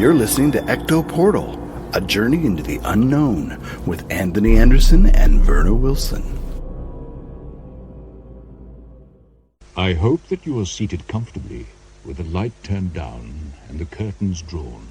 You're listening to Ecto Portal, a journey into the unknown with Anthony Anderson and Verna Wilson. I hope that you are seated comfortably, with the light turned down and the curtains drawn.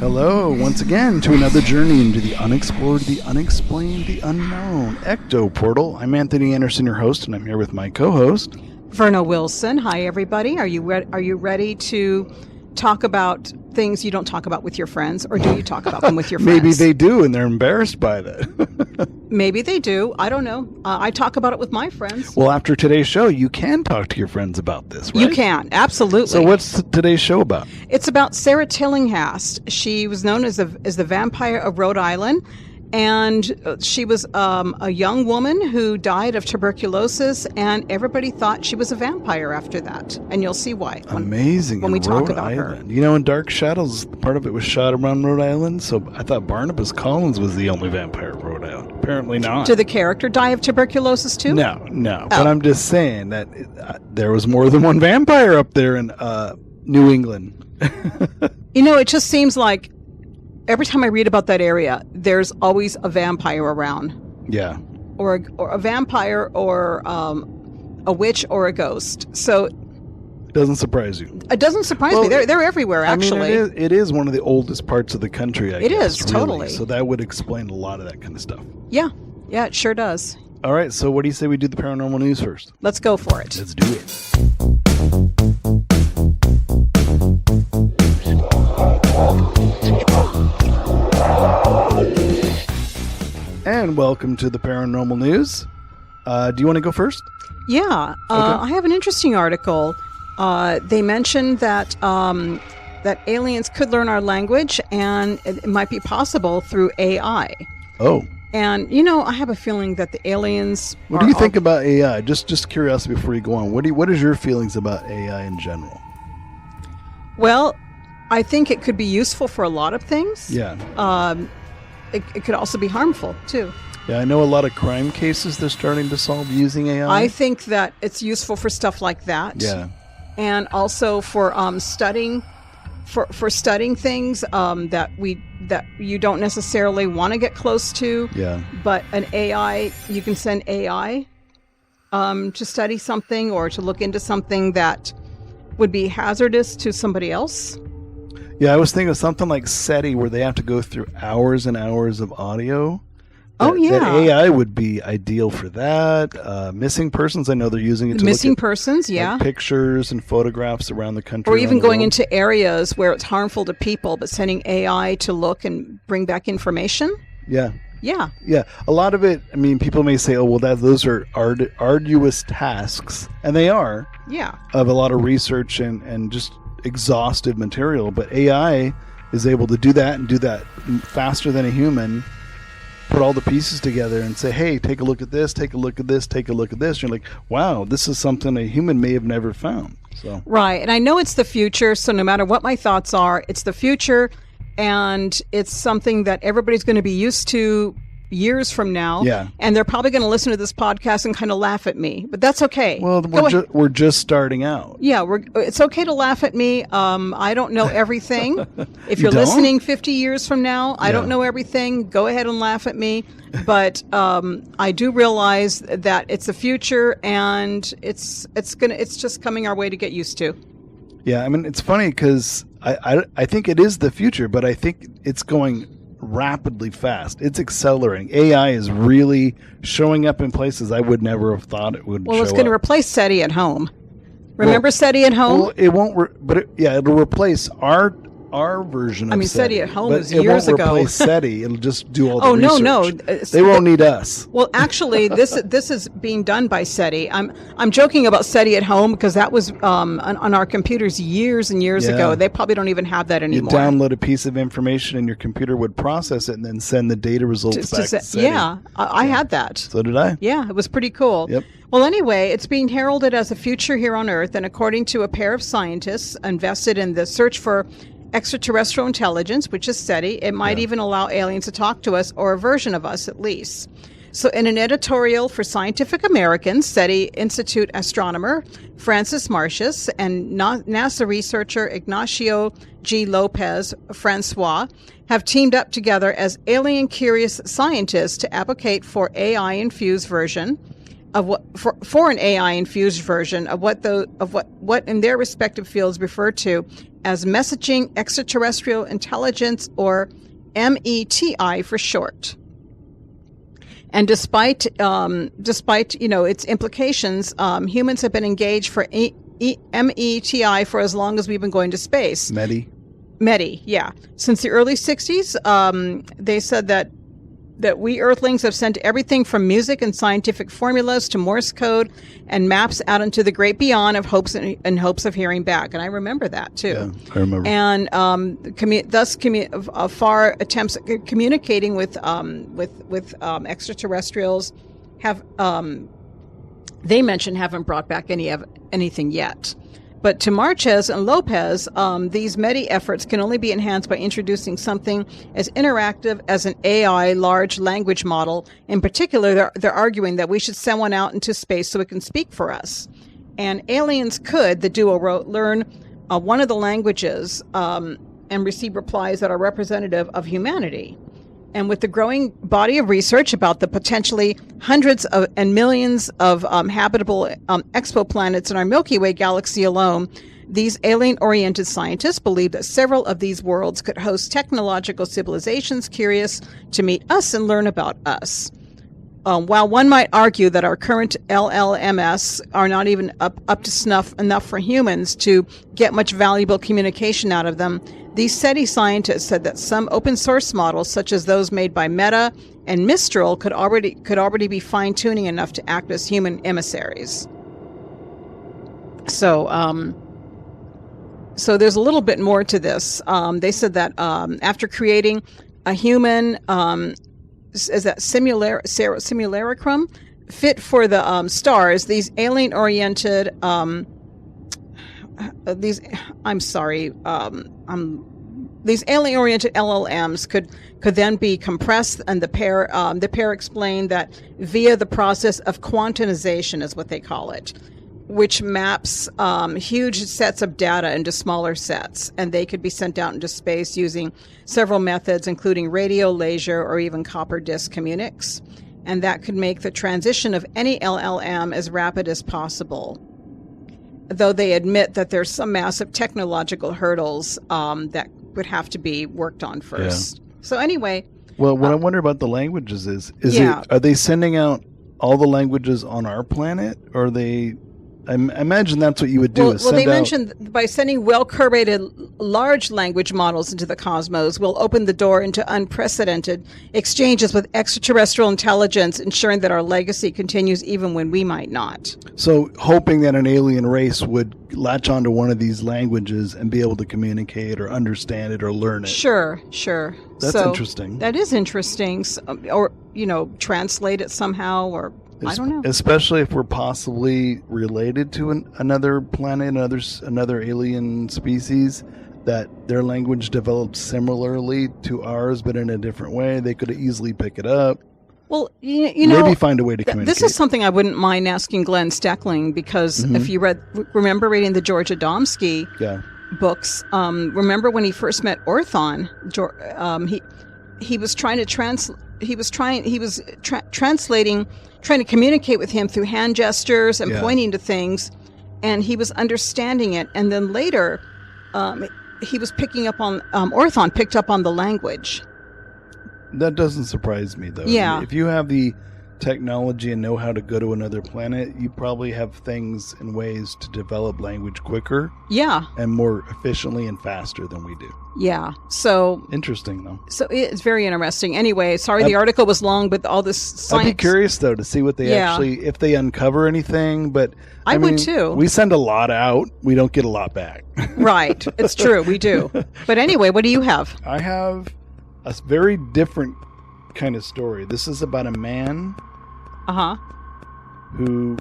Hello, once again, to another journey into the unexplored, the unexplained, the unknown. Ecto Portal. I'm Anthony Anderson, your host, and I'm here with my co-host, Verna Wilson. Hi, everybody. Are you ready to talk about things you don't talk about with your friends, or do you talk about them with your friends? Maybe they do, and they're embarrassed by that. Maybe they do. I don't know. I talk about it with my friends. Well, after today's show, you can talk to your friends about this, right? You can, absolutely. So what's today's show about? It's about Sarah Tillinghast. She was known as the vampire of Rhode Island, and she was a young woman who died of tuberculosis, and everybody thought she was a vampire after that. And you'll see why. Amazing. When we talk Rhode about her. Island. You know, in Dark Shadows, part of it was shot around Rhode Island, so I thought Barnabas Collins was the only vampire of Rhode Island. Apparently not. Did the character die of tuberculosis too? No. But I'm just saying that there was more than one vampire up there in New England. You know, it just seems like every time I read about that area, there's always a vampire around. Yeah. Or a vampire, or a witch, or a ghost. So it doesn't surprise you. It doesn't surprise me. They're everywhere, actually. I mean, it is one of the oldest parts of the country, I guess. It is, really. totally. So that would explain a lot of that kind of stuff. Yeah, it sure does. All right, so what do you say we do the paranormal news first? Let's go for it. Let's do it. And welcome to the paranormal news. Do you want to go first? Yeah, Okay. I have an interesting article. They mentioned that that aliens could learn our language, and it might be possible through AI. Oh. And, you know, I have a feeling that the aliens... What do you think about AI? Just curiosity before you go on. What is your feelings about AI in general? Well, I think it could be useful for a lot of things. Yeah. It could also be harmful, too. Yeah, I know a lot of crime cases they're starting to solve using AI. I think that it's useful for stuff like that. Yeah. And also for studying... For studying things that you don't necessarily want to get close to. Yeah. But an AI, you can send AI to study something or to look into something that would be hazardous to somebody else. Yeah, I was thinking of something like SETI, where they have to go through hours and hours of audio. That AI would be ideal for that. Missing persons, I know they're using it to missing look at, persons, yeah. like, pictures and photographs around the country. Or even going world. into areas where it's harmful to people, but sending AI to look and bring back information. Yeah. Yeah. Yeah. A lot of it, I mean, people may say, oh, well, those are arduous tasks. And they are. Yeah. Of a lot of research and just exhaustive material. But AI is able to do that and do that faster than a human. Put all the pieces together and say, hey, take a look at this, take a look at this, take a look at this. You're like, wow, this is something a human may have never found. So right. And I know it's the future, so no matter what my thoughts are, it's the future, and it's something that everybody's going to be used to years from now. Yeah. And they're probably going to listen to this podcast and kind of laugh at me, but that's okay. Well, we're just starting out. Yeah, it's okay to laugh at me. I don't know everything. If you're don't? listening 50 years from now, I don't know everything. Go ahead and laugh at me. But I do realize that it's the future, and it's just coming our way to get used to. Yeah, I mean, it's funny because I think it is the future, but I think it's going rapidly fast. It's accelerating. AI is really showing up in places I would never have thought it would. Well, it's going to replace SETI at home. Remember SETI at home? Well, it won't. It'll replace our version of SETI. SETI at home but was years ago. It won't ago. replace SETI. It'll just do all the research. No. They won't need us. Well, actually, this is being done by SETI. I'm joking about SETI at home because that was on our computers years and years ago. They probably don't even have that anymore. You download a piece of information and your computer would process it and then send the data results back to SETI. Yeah, I had that. So did I. Yeah, it was pretty cool. Yep. Well, anyway, it's being heralded as a future here on Earth, and according to a pair of scientists invested in the search for extraterrestrial intelligence, which is SETI, it might even allow aliens to talk to us, or a version of us at least. So in an editorial for Scientific American, SETI Institute astronomer Francis Marcius and NASA researcher Ignacio G. Lopez Francois have teamed up together as alien-curious scientists to advocate for AI-infused version of what an AI-infused version of what in their respective fields refer to as messaging extraterrestrial intelligence, or METI for short. And despite its implications, humans have been engaged for METI for as long as we've been going to space. METI, yeah. Since the early 60s, they said that we Earthlings have sent everything from music and scientific formulas to Morse code and maps out into the great beyond of hopes of hearing back. And I remember that too. Yeah, I remember. And far attempts at communicating with extraterrestrials have they mention haven't brought back anything yet. But to Marquez and Lopez, these METI efforts can only be enhanced by introducing something as interactive as an AI large language model. In particular, they're arguing that we should send one out into space so it can speak for us. And aliens could, the duo wrote, learn one of the languages and receive replies that are representative of humanity. And with the growing body of research about the potentially hundreds and millions of habitable exoplanets in our Milky Way galaxy alone, these alien-oriented scientists believe that several of these worlds could host technological civilizations curious to meet us and learn about us. While one might argue that our current LLMS are not even up to snuff enough for humans to get much valuable communication out of them, these SETI scientists said that some open source models, such as those made by Meta and Mistral, could already be fine-tuning enough to act as human emissaries. So there's a little bit more to this. They said that after creating a human is that simulacrum fit for the stars, these alien-oriented these alien-oriented LLMs could then be compressed, and the pair explained that via the process of quantization is what they call it, which maps huge sets of data into smaller sets, and they could be sent out into space using several methods, including radio, laser, or even copper disc communics, and that could make the transition of any LLM as rapid as possible. Though they admit that there's some massive technological hurdles that would have to be worked on first. Yeah. So anyway. Well, what I wonder about the languages are they sending out all the languages on our planet, or are they? I imagine that's what you would do. Well, they mentioned by sending well-curated large language models into the cosmos will open the door into unprecedented exchanges with extraterrestrial intelligence, ensuring that our legacy continues even when we might not. So hoping that an alien race would latch onto one of these languages and be able to communicate or understand it or learn it. Sure. That's interesting. That is interesting. Or, translate it somehow, or I don't know. Especially if we're possibly related to another planet, another alien species, that their language developed similarly to ours, but in a different way. They could easily pick it up. Well, you know, maybe find a way to communicate. this is something I wouldn't mind asking Glenn Steckling, because if you remember reading the George Adamski books, remember when he first met Orthon, he was trying to translating, trying to communicate with him through hand gestures and pointing to things, and he was understanding it. And then later, he was picking up on Orthon picked up on the language. That doesn't surprise me, though. Yeah. I mean, if you have the technology and know how to go to another planet, you probably have things and ways to develop language quicker. Yeah. And more efficiently and faster than we do. Yeah. So interesting, though. So it's very interesting. Anyway, sorry the article was long, but all this science. I'd be curious, though, to see what they actually, if they uncover anything. But I mean, would too. We send a lot out. We don't get a lot back. Right. It's true. We do. But anyway, what do you have? I have a very different kind of story. This is about a man who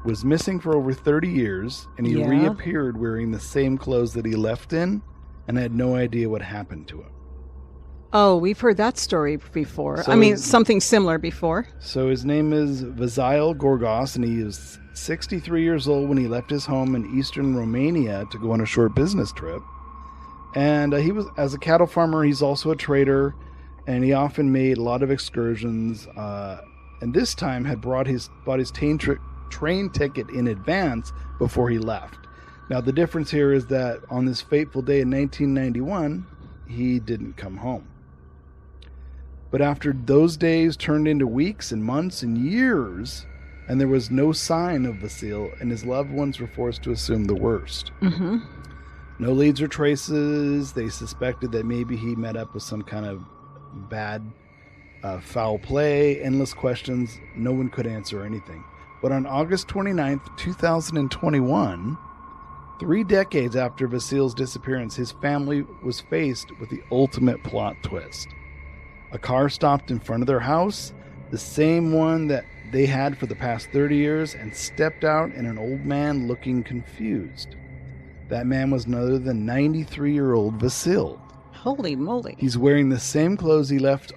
was missing for over 30 years, and he reappeared wearing the same clothes that he left in, and had no idea what happened to him. Oh, we've heard that story before. So I mean, something similar before. So his name is Vasil Gorgos, and he is 63 years old when he left his home in eastern Romania to go on a short business trip. And he was, as a cattle farmer, he's also a trader, and he often made a lot of excursions. And this time had bought his train ticket in advance before he left. Now the difference here is that on this fateful day in 1991, he didn't come home. But after those days turned into weeks and months and years, and there was no sign of Vasil, and his loved ones were forced to assume the worst. Mm-hmm. No leads or traces. They suspected that maybe he met up with some kind of bad foul play, endless questions. No one could answer anything. But on August 29th, 2021, 3 decades after Vasil's disappearance, his family was faced with the ultimate plot twist. A car stopped in front of their house, the same one that they had for the past 30 years, and stepped out in an old man looking confused. That man was none other than 93-year-old Vasil. Holy moly. He's wearing the same clothes he left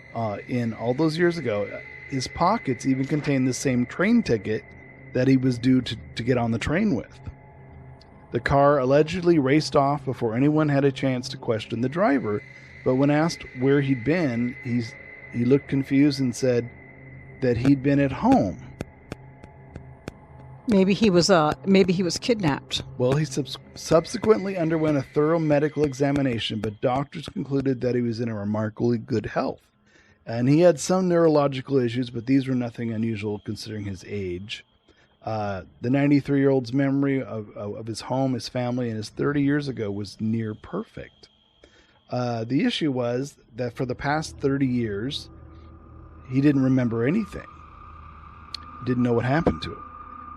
in all those years ago. His pockets even contain the same train ticket that he was due to get on the train with. The car allegedly raced off before anyone had a chance to question the driver, but when asked where he'd been, he looked confused and said that he'd been at home. Maybe he was kidnapped. Well, he subsequently underwent a thorough medical examination, but doctors concluded that he was in a remarkably good health. And he had some neurological issues, but these were nothing unusual considering his age. The 93-year-old's memory of his home, his family, and his 30 years ago was near perfect. The issue was that for the past 30 years, he didn't remember anything. Didn't know what happened to him.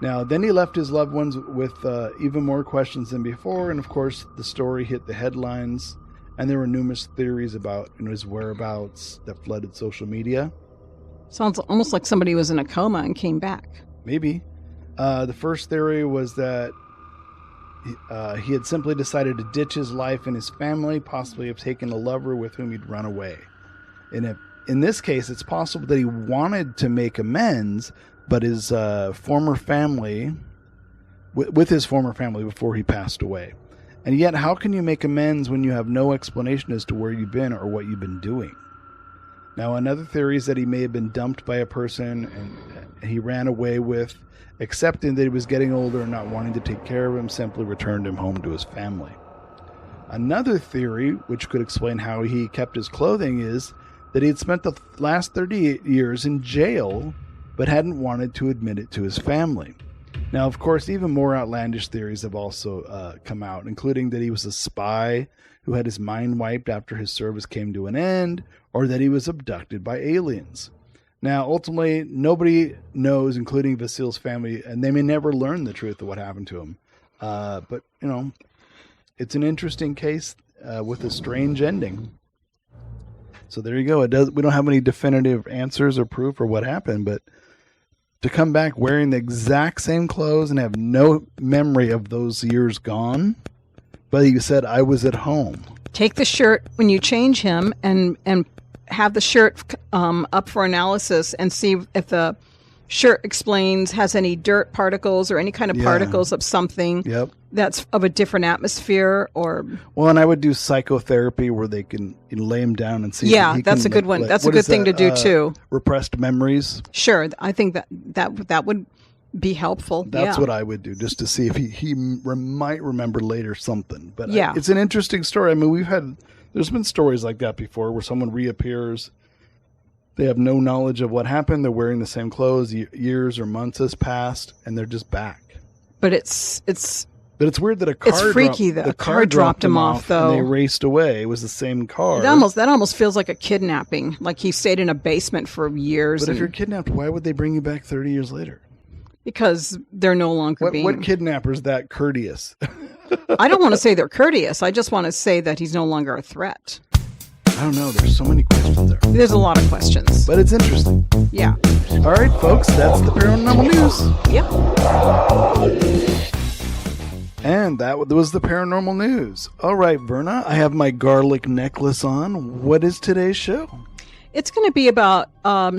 Now, then he left his loved ones with even more questions than before, and of course, the story hit the headlines, and there were numerous theories about his whereabouts that flooded social media. Sounds almost like somebody was in a coma and came back. Maybe. The first theory was that he had simply decided to ditch his life and his family, possibly have taken a lover with whom he'd run away. And in this case, it's possible that he wanted to make amends, but his former family, with his former family before he passed away. And yet, how can you make amends when you have no explanation as to where you've been or what you've been doing? Now, another theory is that he may have been dumped by a person and he ran away with, accepting that he was getting older and not wanting to take care of him, simply returned him home to his family. Another theory, which could explain how he kept his clothing, is that he had spent the last 30 years in jail but hadn't wanted to admit it to his family. Now, of course, even more outlandish theories have also come out, including that he was a spy who had his mind wiped after his service came to an end, or that he was abducted by aliens. Now, ultimately, nobody knows, including Vasil's family, and they may never learn the truth of what happened to him. But, it's an interesting case with a strange ending. So there you go. We don't have any definitive answers or proof or what happened, but to come back wearing the exact same clothes and have no memory of those years gone, but he said, I was at home. Take the shirt when you change him and have the shirt up for analysis and see if the shirt has any dirt particles or any kind of particles of something that's of a different atmosphere or. Well, and I would do psychotherapy where they can lay him down and see. Yeah, that's a good one. That's a good thing to do too. Repressed memories. Sure, I think that would be helpful. That's what I would do, just to see if he might remember later something. But it's an interesting story. I mean, there's been stories like that before where someone reappears. They have no knowledge of what happened. They're wearing the same clothes. Years or months has passed, and they're just back. But it's weird that a car. It's freaky that a car dropped him off, though. And they raced away. It was the same car. That almost feels like a kidnapping. Like he stayed in a basement for years. But if you're kidnapped, why would they bring you back 30 years later? Because they're no longer being. What kidnapper's that courteous? I don't want to say they're courteous. I just want to say that he's no longer a threat. I don't know. There's so many questions there. There's a lot of questions. But it's interesting. Yeah. All right, folks. That's the paranormal news. Yep. And that was the paranormal news. All right, Verna, I have my garlic necklace on. What is today's show? It's going to be about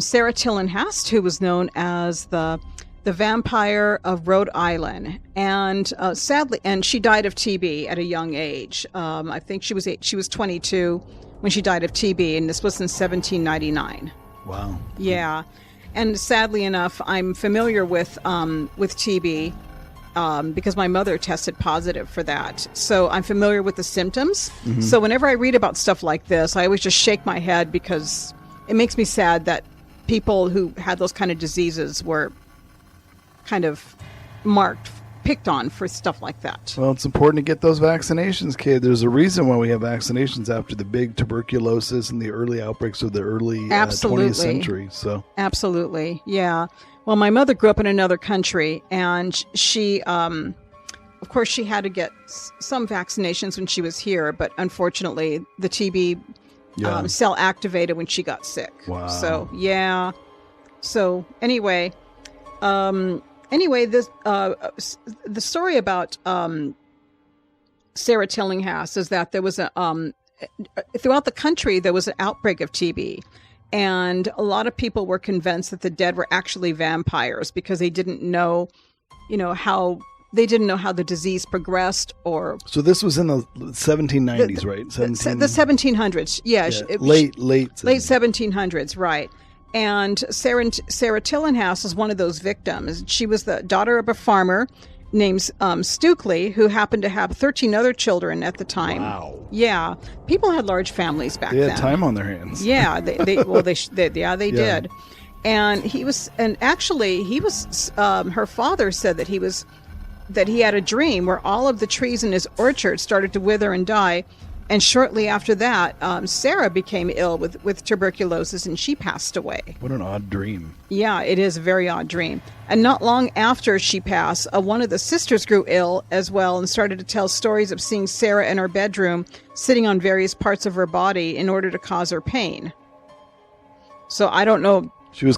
Sarah Tillinghast, who was known as the vampire of Rhode Island, and sadly, and she died of TB at a young age. I think she was 22 when she died of TB, and this was in 1799. Wow. Yeah, and sadly enough, I'm familiar with TB because my mother tested positive for that. So I'm familiar with the symptoms. Mm-hmm. So whenever I read about stuff like this, I always just shake my head because it makes me sad that people who had those kind of diseases were kind of picked on for stuff like that. Well, it's important to get those vaccinations, kid. There's a reason why we have vaccinations after the big tuberculosis and the early outbreaks of the early 20th century. So absolutely, yeah. Well, my mother grew up in another country, and she, of course, she had to get some vaccinations when she was here, but unfortunately, the TB cell activated when she got sick. Wow. So yeah. So anyway. This the story about Sarah Tillinghast is that there was throughout the country there was an outbreak of TB, and a lot of people were convinced that the dead were actually vampires because they didn't know, how the disease progressed. Or so this was in the 1790s, right? The 1700s, late 1700s, right? And Sarah Tillinghast was one of those victims. She was the daughter of a farmer named Stukely, who happened to have 13 other children at the time. Wow. Yeah, people had large families back then. They had time on their hands. Yeah, they did. And he was her father said that he had a dream where all of the trees in his orchard started to wither and die. And shortly after that, Sarah became ill with tuberculosis, and she passed away. What an odd dream. Yeah, it is a very odd dream. And not long after she passed, one of the sisters grew ill as well and started to tell stories of seeing Sarah in her bedroom sitting on various parts of her body in order to cause her pain. So I don't know. She was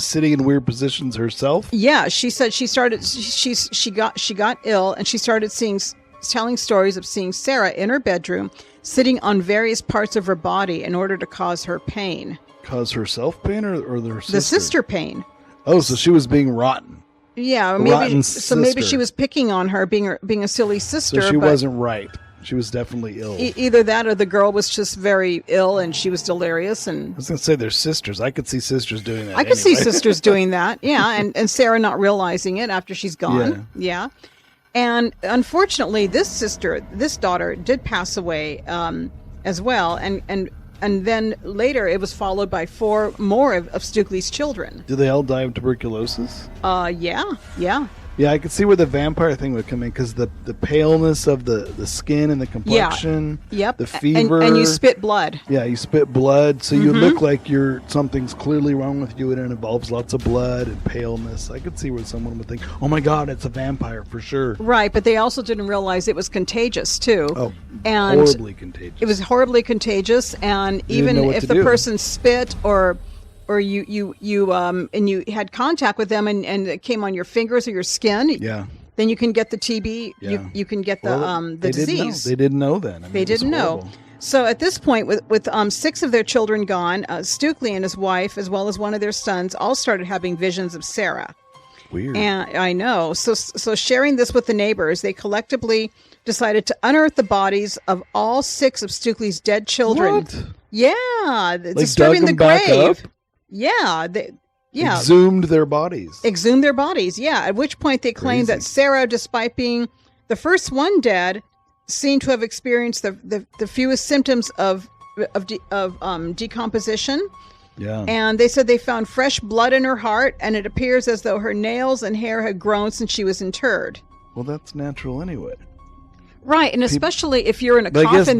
sitting in weird positions herself? Yeah, she said she got ill, and she started telling stories of seeing Sarah in her bedroom sitting on various parts of her body in order to cause her pain. Cause herself pain or their sister? The sister pain. Oh, so she was being rotten. Yeah, maybe she was picking on her, being a silly sister. So she wasn't right. She was definitely ill. Either that or the girl was just very ill and she was delirious. And I was going to say they're sisters. I could see sisters doing that. I could see sisters doing that, yeah, and Sarah not realizing it after she's gone. Yeah. And unfortunately, this daughter did pass away as well. And then later it was followed by 4 more of Stukely's children. Did they all die of tuberculosis? Yeah. Yeah, I could see where the vampire thing would come in because the paleness of the skin and the complexion. Yeah. Yep. The fever. And you spit blood. Yeah, you spit blood. So you look like something's clearly wrong with you, and it involves lots of blood and paleness. I could see where someone would think, oh my God, it's a vampire for sure. Right, but they also didn't realize it was contagious too. Oh, and horribly contagious. It was horribly contagious, and even if the person spit or you had contact with them and it came on your fingers or your skin, then you can get the TB. You can get the disease. They didn't know then. They didn't know. So at this point, with 6 of their children gone, Stukely and his wife, as well as one of their sons, all started having visions of Sarah. Weird. And I know. So sharing this with the neighbors, they collectively decided to unearth the bodies of all 6 of Stukely's dead children. What? Yeah, Like disturbing dug the them back grave. up? Yeah, Exhumed their bodies. exhumed their bodies. Yeah, at which point they claimed Crazy. that Sarah, despite being the first one dead, seemed to have experienced the fewest symptoms of decomposition. Yeah. And they said they found fresh blood in her heart, and it appears as though her nails and hair had grown since she was interred. Well, that's natural anyway. Right, and especially if you're in a But I guess coffin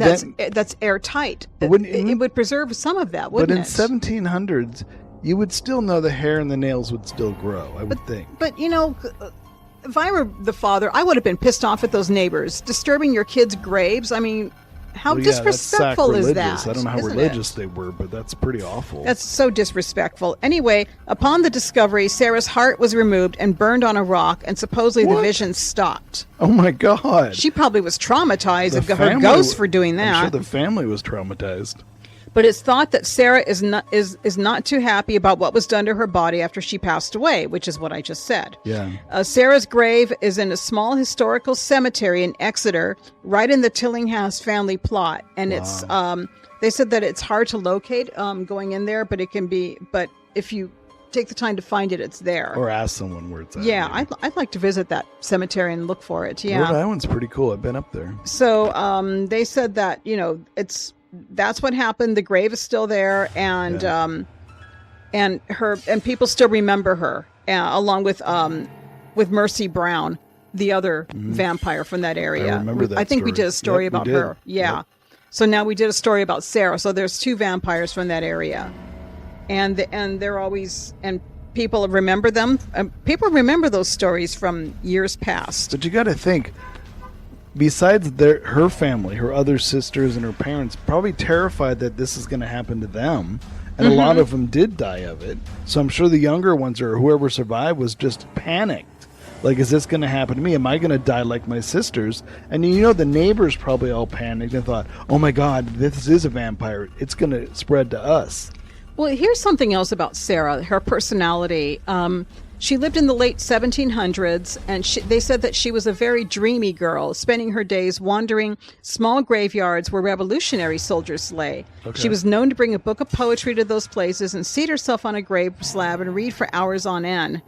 that's airtight, But wouldn't it would preserve some of that, But wouldn't in it? 1700s, you would still know the hair and the nails would still grow, I would think. But if I were the father, I would have been pissed off at those neighbors disturbing your kids' graves. I mean, how Well, yeah, that's disrespectful is sacrilegious. that? I don't know how isn't religious it? they were, but that's pretty awful. That's so disrespectful. Anyway, upon the discovery, Sarah's heart was removed and burned on a rock, and supposedly the What? vision stopped. Oh my God. She probably was traumatized of her family- ghost for doing that. I'm sure the family was traumatized. But it's thought that Sarah is not too happy about what was done to her body after she passed away, which is what I just said. Yeah. Sarah's grave is in a small historical cemetery in Exeter, right in the Tillinghast family plot, and it's they said that it's hard to locate going in there, but it can be. But if you take the time to find it, it's there. Or ask someone where it's at. Yeah, maybe. I'd like to visit that cemetery and look for it. Yeah. Rhode Island's pretty cool. I've been up there. So they said that that's what happened. The grave is still there, and people still remember her, along with Mercy Brown, the other vampire from that area. I remember that I think we story. did a story Yep, we about did. her. Yeah. Yep. So now we did a story about Sarah. So there's 2 vampires from that area, and they're always, and people remember them. People remember those stories from years past. But you got to think, besides her family, her other sisters and her parents, probably terrified that this is going to happen to them. And a lot of them did die of it. So I'm sure the younger ones or whoever survived was just panicked. Like, is this going to happen to me? Am I going to die like my sisters? And the neighbors probably all panicked and thought, oh my God, this is a vampire. It's going to spread to us. Well, here's something else about Sarah, her personality. She lived in the late 1700s, and they said that she was a very dreamy girl, spending her days wandering small graveyards where revolutionary soldiers lay. Okay. She was known to bring a book of poetry to those places and seat herself on a grave slab and read for hours on end.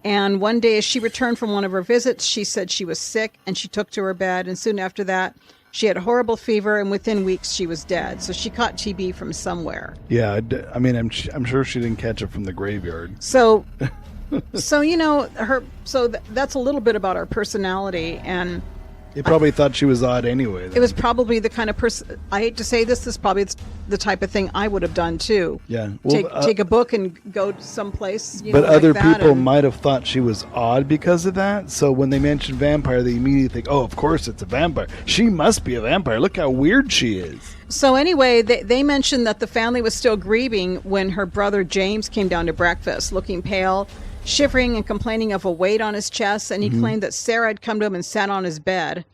And one day, as she returned from one of her visits, she said she was sick, and she took to her bed, and soon after that, she had a horrible fever, and within weeks, she was dead. So she caught TB from somewhere. Yeah, I'm sure she didn't catch it from the graveyard. So, that's a little bit about her personality, and They probably thought she was odd anyway. it was probably the kind of person. I hate to say this is probably the type of thing I would have done too. Yeah. Take a book and go someplace. But other like that people and- might have thought she was odd because of that. So when they mention vampire, they immediately think, oh, of course it's a vampire. She must be a vampire. Look how weird she is. So anyway, they mentioned that the family was still grieving when her brother James came down to breakfast, looking pale, shivering, and complaining of a weight on his chest. And he claimed that Sarah had come to him and sat on his bed,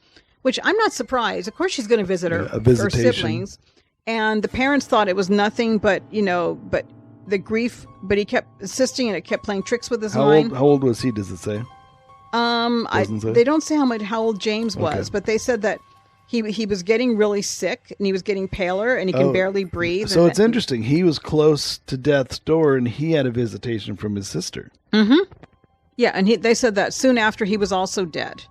which I'm not surprised. Of course, she's going to visit her, A her visitation. siblings. And the parents thought it was nothing but the grief. But he kept insisting, and it kept playing tricks with his mind. How old was he? Does it say? Doesn't say? They don't say how old James was, Okay. but they said that he was getting really sick, and he was getting paler, and he can barely breathe. So and it's interesting. He was close to death's door, and he had a visitation from his sister. Yeah, and they said that soon after he was also dead.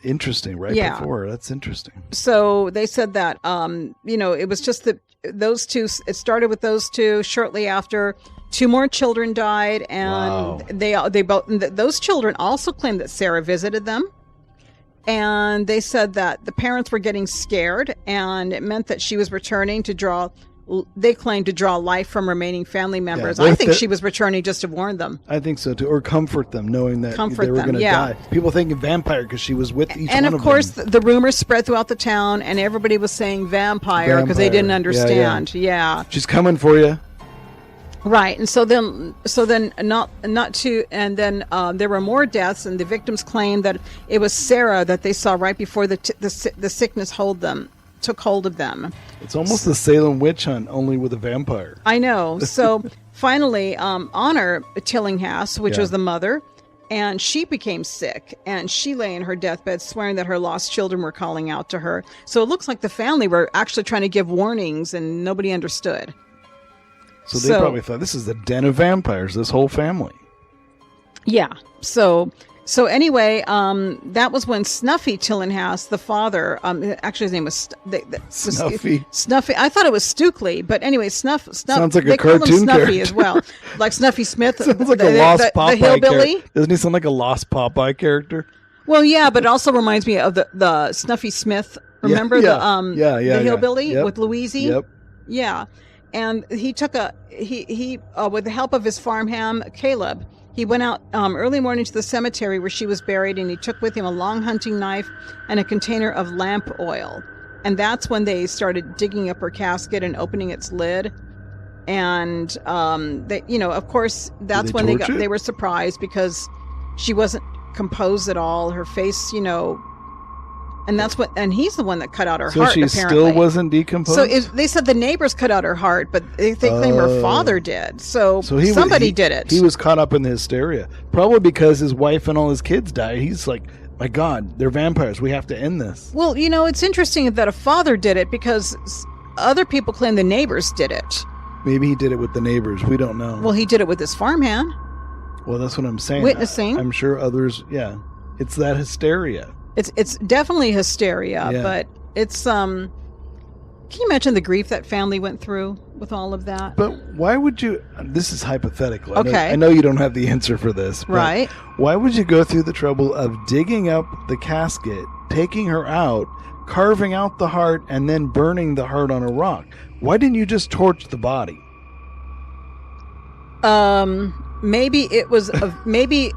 Interesting. Right Yeah. before. That's interesting. So they said that it was just those 2. It started with those 2. Shortly after, 2 more children died, and Wow. they both those children also claimed that Sarah visited them. And they said that the parents were getting scared, and it meant that she was returning to draw. They claimed to draw life from remaining family members. well, I if think the- she was returning just to warn them. I think so too, or comfort them, knowing that Comfort they were them, going to yeah. die. People thinking vampire because she was with each And one of of course, them. the rumors spread throughout the town, and everybody was saying vampire because they Vampire. didn't Yeah, understand. Yeah. She's coming for you. Right, and so then not too, and then there were more deaths, and the victims claimed that it was Sarah that they saw right before the sickness hold them, took hold of them. It's almost the Salem witch hunt, only with a vampire. I know. So finally, Honor Tillinghast, which Yeah. was the mother, and she became sick, and she lay in her deathbed swearing that her lost children were calling out to her. So it looks like the family were actually trying to give warnings, and nobody understood. So they probably thought, this is a den of vampires, this whole family. Yeah. So anyway, that was when Snuffy Tillinghast, the father, actually his name was Snuffy. Snuffy. I thought it was Stukely, but anyway, Snuff. Sounds like a they call him cartoon Snuffy character. as well, like Snuffy Smith. Sounds like a lost Popeye the hillbilly. character. Doesn't he sound like a lost Popeye character? Well, yeah, but it also reminds me of the Snuffy Smith. Remember the hillbilly with Louise? Yep. Yeah, and he took he with the help of his farmhand Caleb. He went out early morning to the cemetery where she was buried, and he took with him a long hunting knife and a container of lamp oil. And that's when they started digging up her casket and opening its lid. And they, of course, that's when they were surprised because she wasn't composed at all. Her face, and that's and he's the one that cut out her heart. So she apparently still wasn't decomposed. So they said the neighbors cut out her heart, but they claim her father did. So somebody did it. He was caught up in the hysteria, probably because his wife and all his kids died. He's like, my God, they're vampires. We have to end this. Well, it's interesting that a father did it because other people claim the neighbors did it. Maybe he did it with the neighbors. We don't know. Well, he did it with his farmhand. Well, that's what I'm saying. Witnessing. I'm sure others. Yeah, it's that hysteria. It's definitely hysteria, but it's Can you imagine the grief that family went through with all of that? But why would you? This is hypothetical. Okay. I know you don't have the answer for this. But right. Why would you go through the trouble of digging up the casket, taking her out, carving out the heart, and then burning the heart on a rock? Why didn't you just torch the body? Maybe it was maybe.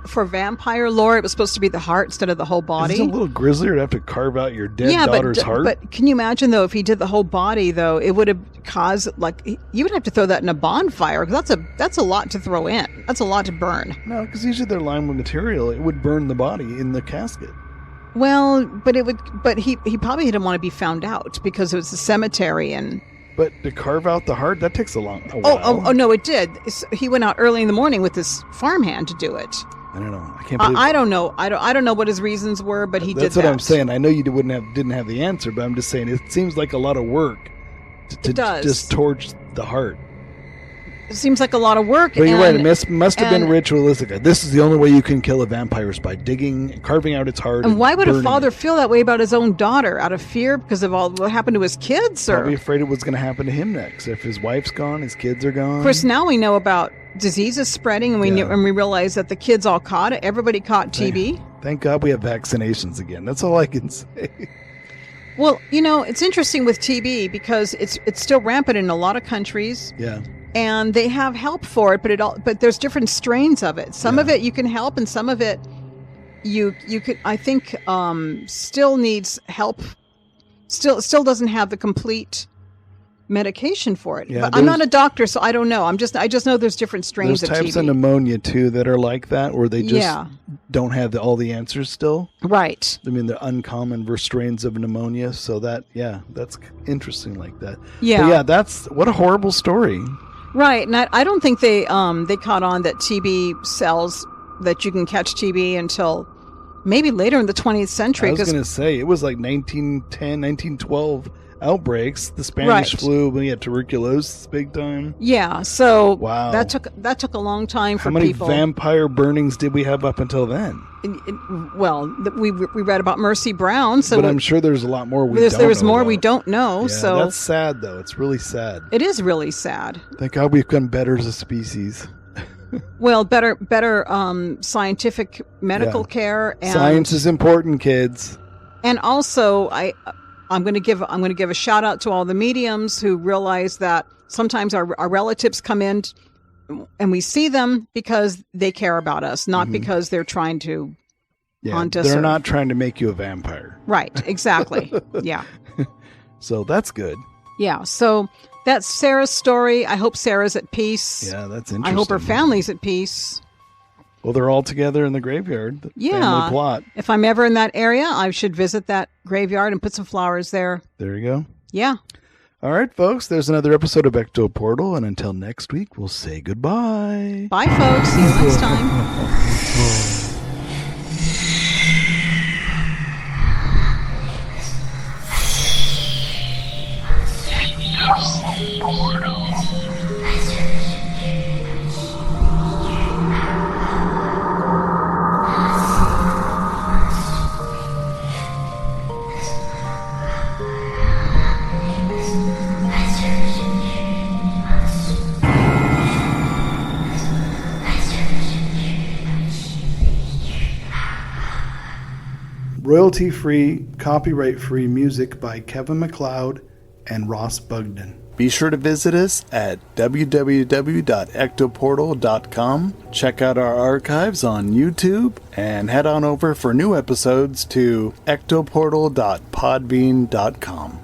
For vampire lore, it was supposed to be the heart instead of the whole body. Is it a little grislier to have to carve out your dead daughter's heart? But can you imagine, though, if he did the whole body, though, it would have caused, you would have to throw that in a bonfire, because that's a lot to throw in. That's a lot to burn. No, because usually they're lined with material. It would burn the body in the casket. Well, but he probably didn't want to be found out, because it was a cemetery and... But to carve out the heart, that takes a while. Oh, no, it did. He went out early in the morning with his farmhand to do it. I don't know. I can't believe I don't know. I don't know what his reasons were, but he did that. That's what I'm saying. I know you didn't have the answer, but I'm just saying it seems like a lot of work to just torch the heart. It seems like a lot of work. But you're right. It must have been ritualistic. This is the only way you can kill a vampire is by carving out its heart. And why would a father feel that way about his own daughter? Out of fear because of all what happened to his kids? Probably afraid of what's going to happen to him next. If his wife's gone, his kids are gone. Of course, now we know about diseases spreading, and we realize that the kids all caught it. Everybody caught TB. Thank God we have vaccinations again. That's all I can say. Well, it's interesting with TB because it's still rampant in a lot of countries. Yeah. And they have help for it, but there's different strains of it. Some of it you can help, and some of it you could. I think still needs help. Still doesn't have the complete medication for it. Yeah, but I'm not a doctor, so I don't know. I just know there's different strains of TB. There's types of pneumonia too that are like that, where they just don't have all the answers still. Right. I mean, they're uncommon strains of pneumonia, so that's interesting like that. Yeah. But yeah, that's what a horrible story. Right, and I don't think they caught on that TB cells, that you can catch TB until maybe later in the 20th century. I was going to say, it was like 1910, 1912 outbreaks. The Spanish flu, when you had tuberculosis big time. Yeah, so wow. that took a long time for people. How many vampire burnings did we have up until then? Well, we read about Mercy Brown, so but I'm sure there's a lot more there's more we don't know. Yeah, so that's sad, though. It's really sad. It is really sad. Thank God we've gotten better as a species. Well, better scientific medical care. And, science is important, kids. And also, I'm going to give a shout out to all the mediums who realize that sometimes our relatives come in and we see them because they care about us, not because they're trying to haunt us. They're not trying to make you a vampire. Right, exactly. Yeah. So that's good. Yeah, so that's Sarah's story. I hope Sarah's at peace. Yeah, that's interesting. I hope her family's at peace. Well, they're all together in the graveyard. The Yeah. family plot. If I'm ever in that area, I should visit that graveyard and put some flowers there. There you go. Yeah. All right, folks. There's another episode of Ecto Portal, and until next week, we'll say goodbye. Bye, folks. See you next time. Royalty-free, copyright-free music by Kevin MacLeod and Ross Bugden. Be sure to visit us at www.ectoportal.com. Check out our archives on YouTube and head on over for new episodes to ectoportal.podbean.com.